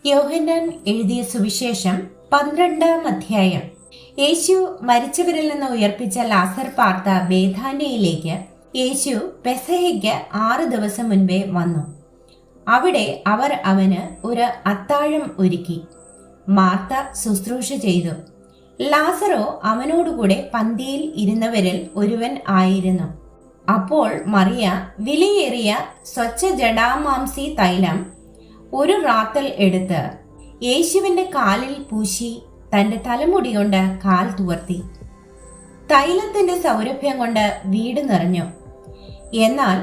യോഹന്നാൻ എഴുതിയ സുവിശേഷം 12-ാം അധ്യായം. യേശു മരിച്ചവരിൽ നിന്ന് ഉയർപ്പിച്ച ലാസർ പാർത്ത ബേഥാന്യയിലേക്ക് യേശു പെസഹയ്ക്ക് 6 ദിവസം മുൻപേ വന്നു. അവിടെ അവർ അവന് ഒരു അത്താഴം ഒരുക്കി. മാർത്ത ശുശ്രൂഷ ചെയ്തു. ലാസറോ അവനോടുകൂടെ പന്തിയിൽ ഇരുന്നവരിൽ ഒരുവൻ ആയിരുന്നു. അപ്പോൾ മറിയ വിലയേറിയ സ്വച്ഛ ജടാമാംസി തൈലം ഒരു റാത്തൽ എടുത്ത് യേശുവിന്റെ കാലിൽ പൂശി തന്റെ തലമുടി കൊണ്ട് കാൽ തുവർത്തി. തൈലത്തിന്റെ സൗരഭ്യം കൊണ്ട് വീട് നിറഞ്ഞു. എന്നാൽ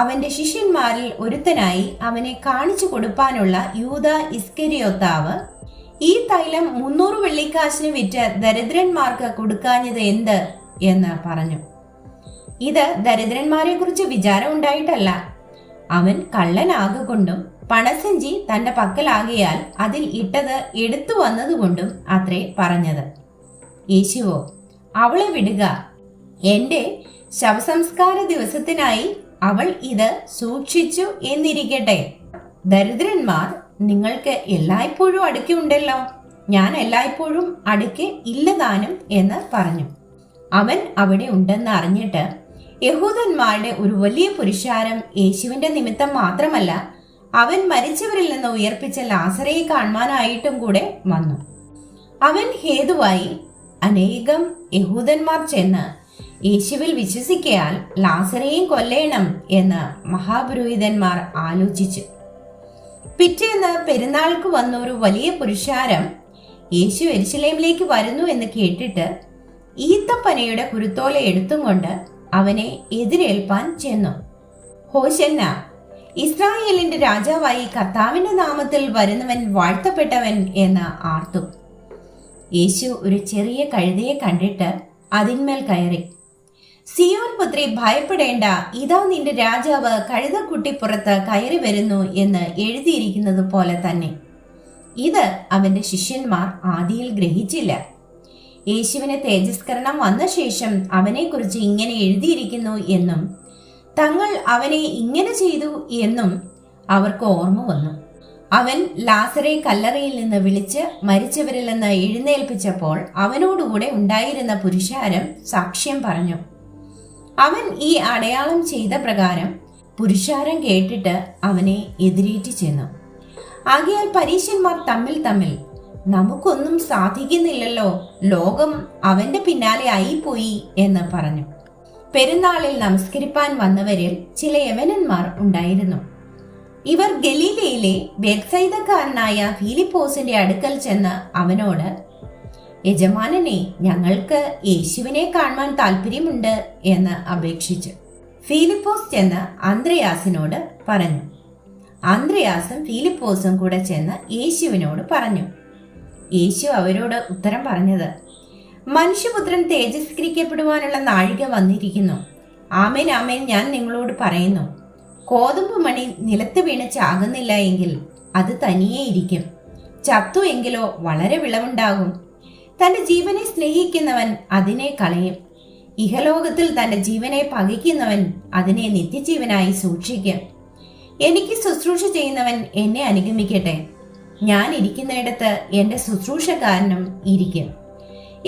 അവന്റെ ശിഷ്യന്മാരിൽ ഒരുത്തനായി അവനെ കാണിച്ചു കൊടുപ്പാനുള്ള യൂദാ ഇസ്കരിയോത്താവ്, ഈ തൈലം 300 വെള്ളിക്കാശിന് വിറ്റ് ദരിദ്രന്മാർക്ക് കൊടുക്കാഞ്ഞത് എന്ത് എന്ന് പറഞ്ഞു. ഇത് ദരിദ്രന്മാരെ കുറിച്ച് വിചാരം ഉണ്ടായിട്ടല്ല, അവൻ കള്ളനാകൊണ്ടും പണസഞ്ചി തന്റെ പക്കലാകിയാൽ അതിൽ ഇട്ടത് എടുത്തു വന്നതുകൊണ്ടും അത്രേ പറഞ്ഞത്. യേശുവോ, അവളെ വിടുക, എന്റെ ശവസംസ്കാര ദിവസത്തിനായി അവൾ ഇത് സൂക്ഷിച്ചു എന്നിരിക്കട്ടെ. ദരിദ്രന്മാർ നിങ്ങൾക്ക് എല്ലായ്പ്പോഴും അടുക്കുണ്ടല്ലോ, ഞാൻ എല്ലായ്പ്പോഴും അടുക്കെ ഇല്ലതാനും എന്ന് പറഞ്ഞു. അവൻ അവിടെ ഉണ്ടെന്ന് അറിഞ്ഞിട്ട് യഹൂദന്മാരുടെ ഒരു വലിയ പുരുഷാരം യേശുവിന്റെ നിമിത്തം മാത്രമല്ല, അവൻ മരിച്ചവരിൽ നിന്ന് ഉയർപ്പിച്ച ലാസറയെ കാണുവാനായിട്ടും കൂടെ വന്നു. അവൻ ഹേതുവായി അനേകം യഹൂദന്മാർ ചെന്ന് യേശുവിൽ വിശ്വസിക്കയാൽ ലാസറയെയും കൊല്ലേണം എന്ന് മഹാപുരോഹിതന്മാർ ആലോചിച്ചു. പിറ്റേന്ന് പെരുന്നാൾക്ക് വന്ന ഒരു വലിയ പുരുഷാരം യേശു യെരുശലേമിലേക്ക് വരുന്നു എന്ന് കേട്ടിട്ട് ഈത്തപ്പനയുടെ കുരുത്തോല എടുത്തും കൊണ്ട് അവനെ എതിരേൽപ്പാൻ ചെന്നു. ഹോശന്ന, ഇസ്രായേലിന്റെ രാജാവായി കർത്താവിന്റെ നാമത്തിൽ വരുന്നവൻ വാഴ്ത്തപ്പെട്ടവൻ എന്ന് ആർത്തു. യേശു ഒരു ചെറിയ കഴുതയെ കണ്ടിട്ട് അതിന്മേൽ കയറി, സിയോൻ പുത്രി ഭയപ്പെടേണ്ട, ഇതാ നിന്റെ രാജാവ് കഴുതക്കുട്ടിപ്പുറത്ത് കയറി വരുന്നു എന്ന് എഴുതിയിരിക്കുന്നത് പോലെ തന്നെ. ഇത് അവന്റെ ശിഷ്യന്മാർ ആദിയിൽ ഗ്രഹിച്ചില്ല. യേശുവിന് തേജസ്കരണം വന്ന ശേഷം അവനെക്കുറിച്ച് ഇങ്ങനെ എഴുതിയിരിക്കുന്നു എന്നും തങ്ങൾ അവനെ ഇങ്ങനെ ചെയ്തു എന്നും അവർക്ക് ഓർമ്മ വന്നു. അവൻ ലാസറെ കല്ലറയിൽ നിന്ന് വിളിച്ച് മരിച്ചവരിൽ നിന്ന് എഴുന്നേൽപ്പിച്ചപ്പോൾ അവനോടുകൂടെ ഉണ്ടായിരുന്ന പുരുഷാരം സാക്ഷ്യം പറഞ്ഞു. അവൻ ഈ അടയാളം ചെയ്ത പ്രകാരം പുരുഷാരം കേട്ടിട്ട് അവനെ എതിരേറ്റ് ചെന്നു. ആകയാൽ പരീശന്മാർ തമ്മിൽ നമുക്കൊന്നും സാധിക്കുന്നില്ലല്ലോ, ലോകം അവന്റെ പിന്നാലെ ആയിപ്പോയി എന്ന് പറഞ്ഞു. പെരുന്നാളിൽ നമസ്കരിപ്പാൻ വന്നവരിൽ ചില യവനന്മാർ ഉണ്ടായിരുന്നു. ഇവർ ഗലീലയിലെ ബേത്സയിദക്കാരനായ ഫിലിപ്പോസിന്റെ അടുക്കൽ ചെന്ന് അവനോട്, യജമാനനെ, ഞങ്ങൾക്ക് യേശുവിനെ കാണുവാൻ താല്പര്യമുണ്ട് എന്ന് അപേക്ഷിച്ചു. ഫിലിപ്പോസ് ചെന്ന് അന്ത്രയാസിനോട് പറഞ്ഞു. അന്ത്രയാസും ഫിലിപ്പോസും കൂടെ ചെന്ന് യേശുവിനോട് പറഞ്ഞു. യേശു അവരോട് ഉത്തരം പറഞ്ഞത്, മനുഷ്യപുത്രൻ തേജസ്കരിക്കപ്പെടുവാനുള്ള നാഴിക വന്നിരിക്കുന്നു. ആമേൻ ആമേൻ, ഞാൻ നിങ്ങളോട് പറയുന്നു, കോതമ്പ് മണി നിലത്ത് വീണ് ചാകുന്നില്ല എങ്കിൽ അത് തനിയെ ഇരിക്കും. ചത്തു എങ്കിലോ വളരെ വിളവുണ്ടാകും. തന്റെ ജീവനെ സ്നേഹിക്കുന്നവൻ അതിനെ കളയും. ഇഹലോകത്തിൽ തന്റെ ജീവനെ പകയ്ക്കുന്നവൻ അതിനെ നിത്യജീവനായി സൂക്ഷിക്കും. എനിക്ക് ശുശ്രൂഷ ചെയ്യുന്നവൻ എന്നെ അനുഗമിക്കട്ടെ. ഞാൻ ഇരിക്കുന്നിടത്ത് എന്റെ ശുശ്രൂഷക്കാരനും ഇരിക്കും.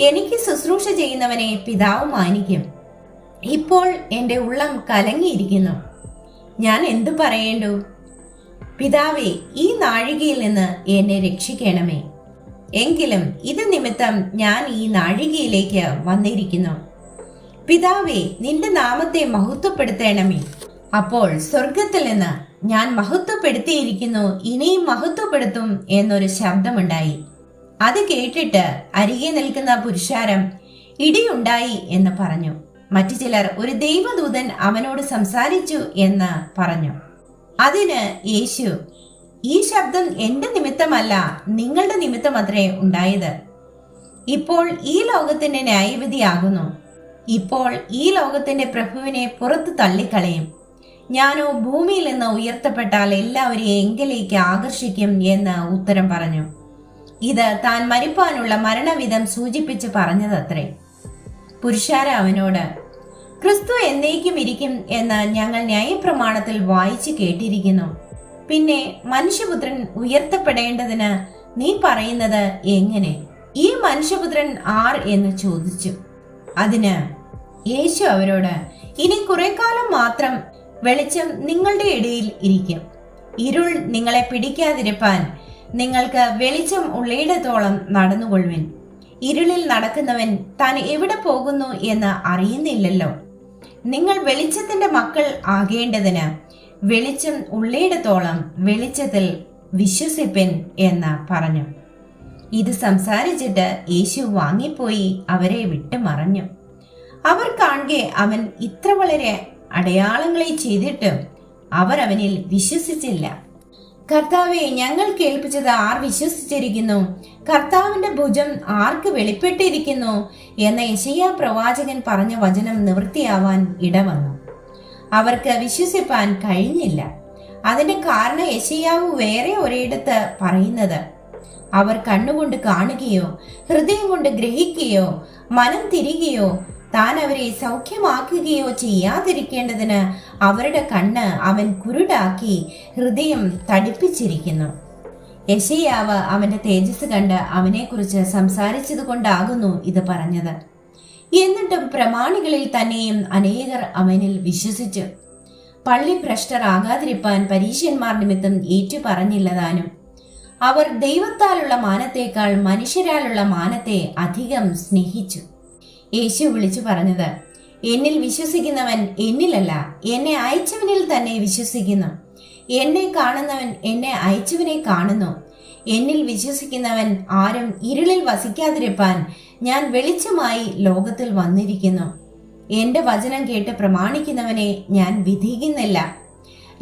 എനിക്ക് ശുശ്രൂഷ ചെയ്യുന്നവനെ പിതാവ് മാനിക്കും. ഇപ്പോൾ എന്റെ ഉള്ളം കലങ്ങിയിരിക്കുന്നു. ഞാൻ എന്തു പറയേണ്ടു? പിതാവേ, ഈ നാഴികയിൽ നിന്ന് എന്നെ രക്ഷിക്കണമേ. എങ്കിലും ഇത് നിമിത്തം ഞാൻ ഈ നാഴികയിലേക്ക് വന്നിരിക്കുന്നു. പിതാവേ, നിന്റെ നാമത്തെ മഹത്വപ്പെടുത്തണമേ. അപ്പോൾ സ്വർഗത്തിൽ നിന്ന്, ഞാൻ മഹത്വപ്പെടുത്തിയിരിക്കുന്നു, ഇനിയും മഹത്വപ്പെടുത്തും എന്നൊരു ശബ്ദമുണ്ടായി. അത് കേട്ടിട്ട് അരികെ നിൽക്കുന്ന പുരുഷാരം ഇടിയുണ്ടായി എന്ന് പറഞ്ഞു. മറ്റു ചിലർ, ഒരു ദൈവദൂതൻ അവനോട് സംസാരിച്ചു എന്ന് പറഞ്ഞു. അതിന് യേശു, ഈ ശബ്ദം എന്റെ നിമിത്തമല്ല, നിങ്ങളുടെ നിമിത്തമത്രേ ഉണ്ടായത്. ഇപ്പോൾ ഈ ലോകത്തിന്റെ ന്യായവിധിയാകുന്നു. ഇപ്പോൾ ഈ ലോകത്തിന്റെ പ്രഭുവിനെ പുറത്തു തള്ളിക്കളയും. ഞാനോ ഭൂമിയിൽ നിന്ന് ഉയർത്തപ്പെട്ടാൽ എല്ലാവരെയും എങ്കിലേക്ക് ആകർഷിക്കും എന്ന് ഉത്തരം പറഞ്ഞു. ഇത് താൻ മരിപ്പാനുള്ള മരണവിധം സൂചിപ്പിച്ച് പറഞ്ഞതത്രേ. പുരുഷാര അവനോട്, ക്രിസ്തു എന്നേക്കും ഇരിക്കും എന്ന് ഞങ്ങൾ ന്യായപ്രമാണത്തിൽ വായിച്ചു കേട്ടിരിക്കുന്നു. പിന്നെ മനുഷ്യപുത്രൻ ഉയർത്തപ്പെടേണ്ടതിന് നീ പറയുന്നത് എങ്ങനെ? ഈ മനുഷ്യപുത്രൻ ആർ എന്ന് ചോദിച്ചു. അതിന് യേശു അവരോട്, ഇനി കുറെ കാലം മാത്രം വെളിച്ചം നിങ്ങളുടെ ഇടയിൽ ഇരിക്കും. ഇരുൾ നിങ്ങളെ പിടിക്കാതിരിപ്പാൻ നിങ്ങൾക്ക് വെളിച്ചം ഉള്ളയിടത്തോളം നടന്നുകൊള്ളുവിൻ. ഇരുളിൽ നടക്കുന്നവൻ താൻ എവിടെ പോകുന്നു എന്ന് അറിയുന്നില്ലല്ലോ. നിങ്ങൾ വെളിച്ചത്തിന്റെ മക്കൾ ആകേണ്ടതിന് വെളിച്ചം ഉള്ളയിടത്തോളം വെളിച്ചത്തിൽ വിശ്വസിപ്പിൻ എന്ന് പറഞ്ഞു. ഇത് സംസാരിച്ചിട്ട് യേശു വാങ്ങിപ്പോയി അവരെ വിട്ടുമറഞ്ഞു. അവർ കാണെ അവൻ ഇത്ര വളരെ അടയാളങ്ങളെ ചെയ്തിട്ടും അവർ അവനിൽ വിശ്വസിച്ചില്ല. കർത്താവെ, ഞങ്ങൾ കേൾപ്പിച്ചത് ആർ വിശ്വസിച്ചിരിക്കുന്നു? കർത്താവിന്റെ ഭുജം ആർക്ക് വെളിപ്പെട്ടിരിക്കുന്നു എന്ന യെശയ്യാ പ്രവാചകൻ പറഞ്ഞ വചനം നിവൃത്തിയാവാൻ ഇടവന്നു. അവർക്ക് വിശ്വസിപ്പാൻ കഴിഞ്ഞില്ല. അതിന്റെ കാരണം യെശയ്യാവ് വേറെ ഒരിടത്ത് പറയുന്നത്, അവർ കണ്ണുകൊണ്ട് കാണുകയോ ഹൃദയം കൊണ്ട് ഗ്രഹിക്കുകയോ മനം തിരികയോ താൻ അവരെ സൗഖ്യമാക്കുകയോ ചെയ്യാതിരിക്കേണ്ടതിന് അവരുടെ കണ്ണ് അവൻ കുരുടാക്കി ഹൃദയം തടിപ്പിച്ചിരിക്കുന്നു. യെശയ്യാവ് അവന്റെ തേജസ് കണ്ട് അവനെക്കുറിച്ച് സംസാരിച്ചത് കൊണ്ടാകുന്നു ഇത് പറഞ്ഞത്. എന്നിട്ടും പ്രമാണികളിൽ തന്നെയും അനേകർ അവനിൽ വിശ്വസിച്ചു. പള്ളി ഭ്രഷ്ടരാകാതിരിപ്പാൻ പരീശന്മാർ നിമിത്തം ഏറ്റു പറഞ്ഞില്ലതാനും. അവർ ദൈവത്താലുള്ള മാനത്തേക്കാൾ മനുഷ്യരാലുള്ള മാനത്തെ അധികം സ്നേഹിച്ചു. യേശു വിളിച്ചു പറഞ്ഞത്, എന്നിൽ വിശ്വസിക്കുന്നവൻ എന്നിലല്ല, എന്നെ അയച്ചവനിൽ തന്നെ വിശ്വസിക്കുന്നു. എന്നെ കാണുന്നവൻ എന്നെ അയച്ചവനെ കാണുന്നു. എന്നിൽ വിശ്വസിക്കുന്നവൻ ആരും ഇരുളിൽ വസിക്കാതിരിപ്പാൻ ഞാൻ വെളിച്ചമായി ലോകത്തിൽ വന്നിരിക്കുന്നു. എന്റെ വചനം കേട്ട് പ്രമാണിക്കുന്നവനെ ഞാൻ വിധിക്കുന്നില്ല.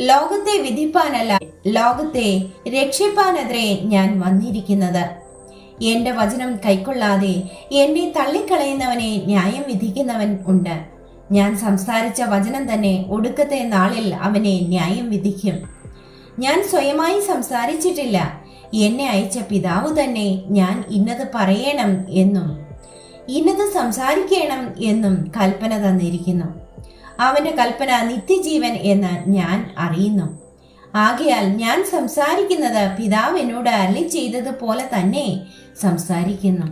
ലോകത്തെ വിധിപ്പാനല്ല, ലോകത്തെ രക്ഷിപ്പാനെതിരെ ഞാൻ വന്നിരിക്കുന്നത്. എന്റെ വചനം കൈക്കൊള്ളാതെ എന്നെ തള്ളിക്കളയുന്നവനെ ന്യായം വിധിക്കുന്നവൻ ഉണ്ട്. ഞാൻ സംസാരിച്ച വചനം തന്നെ ഒടുക്കത്തെ നാളിൽ അവനെ ന്യായം വിധിക്കും. ഞാൻ സ്വയമായി സംസാരിച്ചിട്ടില്ല, എന്നെ അയച്ച പിതാവ് തന്നെ ഞാൻ ഇന്നത് പറയണം എന്നും ഇന്നത് സംസാരിക്കണം എന്നും കൽപ്പന തന്നിരിക്കുന്നു. അവന്റെ കൽപ്പന നിത്യജീവൻ എന്ന് ഞാൻ അറിയുന്നു. ആകയാൽ ഞാൻ സംസാരിക്കുന്നത് പിതാവ് എന്നോട് അരുളി ചെയ്തതുപോലെ തന്നെ സംസാരിക്കുന്നു.